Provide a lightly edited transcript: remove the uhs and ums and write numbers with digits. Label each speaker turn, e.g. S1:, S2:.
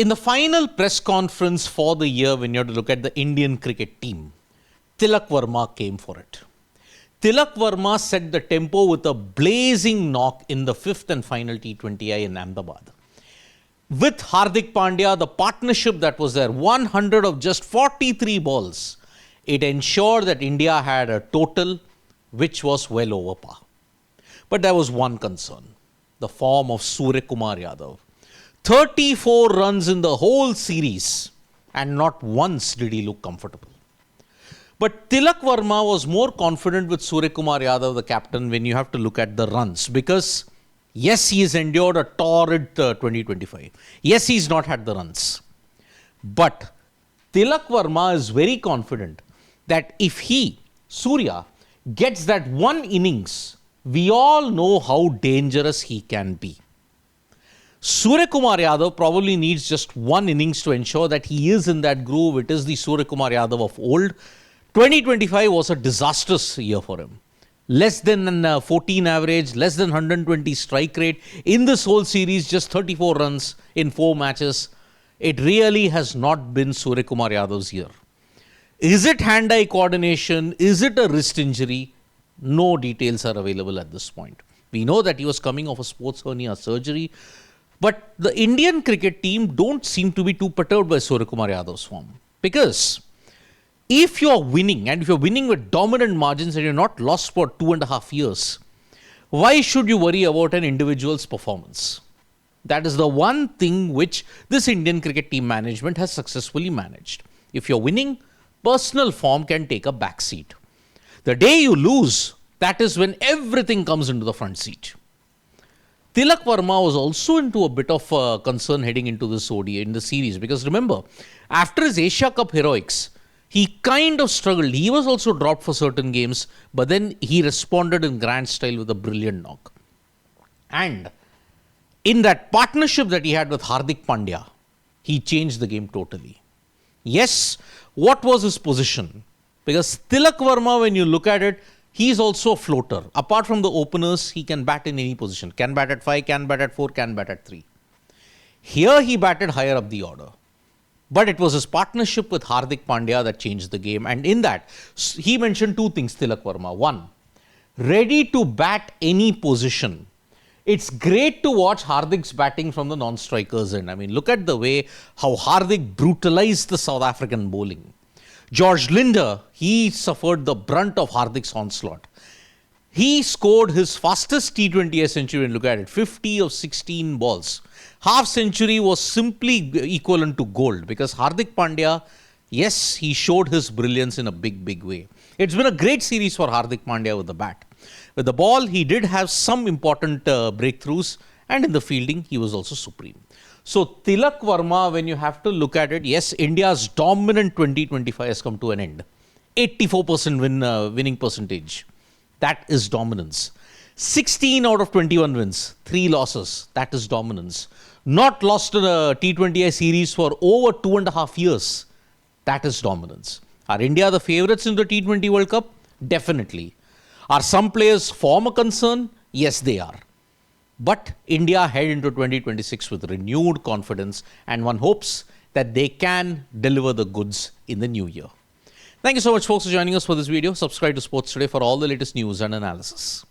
S1: In the final press conference for the year, when you have to look at the Indian cricket team, Tilak Varma came for it. Tilak Varma set the tempo with a blazing knock in the fifth and final T20I in Ahmedabad. With Hardik Pandya, the partnership that was there, 100 of just 43 balls, it ensured that India had a total which was well over par. But there was one concern, the form of Suryakumar Yadav. 34 runs in the whole series, and not once did he look comfortable. But Tilak Varma was more confident with Suryakumar Yadav, the captain, when you have to look at the runs. Because, yes, he has endured a torrid 2025. Yes, he's not had the runs. But Tilak Varma is very confident that if he, Surya, gets that one innings, we all know how dangerous he can be. Suryakumar Yadav probably needs just one innings to ensure that he is in that groove. It is the Suryakumar Yadav of old. 2025 was a disastrous year for him. Less than 14 average, less than 120 strike rate. In this whole series, just 34 runs in 4 matches. It really has not been Suryakumar Yadav's year. Is it hand-eye coordination? Is it a wrist injury? No details are available at this point. We know that he was coming off a sports hernia surgery. But the Indian cricket team don't seem to be too perturbed by Suryakumar Yadav's form. Because if you're winning, and if you're winning with dominant margins and you're not lost for 2.5 years, why should you worry about an individual's performance? That is the one thing which this Indian cricket team management has successfully managed. If you're winning, personal form can take a back seat. The day you lose, that is when everything comes into the front seat. Tilak Varma was also into a bit of concern heading into this ODI in the series. Because remember, after his Asia Cup heroics, he kind of struggled. He was also dropped for certain games, but then he responded in grand style with a brilliant knock. And in that partnership that he had with Hardik Pandya, he changed the game totally. Yes, what was his position? Because Tilak Varma, when you look at it, he's also a floater. Apart from the openers, he can bat in any position. Can bat at 5, can bat at 4, can bat at 3. Here he batted higher up the order. But it was his partnership with Hardik Pandya that changed the game. And in that, he mentioned 2 things, Tilak Varma. 1, ready to bat any position. It's great to watch Hardik's batting from the non-strikers end. I mean, look at the way how Hardik brutalized the South African bowling. George Linder, he suffered the brunt of Hardik's onslaught. He scored his fastest T20I century, and look at it, 50 of 16 balls. Half century was simply equivalent to gold because Hardik Pandya, yes, he showed his brilliance in a big way. It's been a great series for Hardik Pandya with the bat. With the ball, he did have some important breakthroughs, and in the fielding, he was also supreme. So Tilak Varma, when you have to look at it, yes, India's dominant 2025 has come to an end. 84% winning percentage. That is dominance. 16 out of 21 wins, 3 losses. That is dominance. Not lost in a T20I series for over 2.5 years. That is dominance. Are India the favourites in the T20 World Cup? Definitely. Are some players' form a concern? Yes, they are. But India head into 2026 with renewed confidence, and one hopes that they can deliver the goods in the new year. Thank you so much, folks, for joining us for this video. Subscribe to Sports Today for all the latest news and analysis.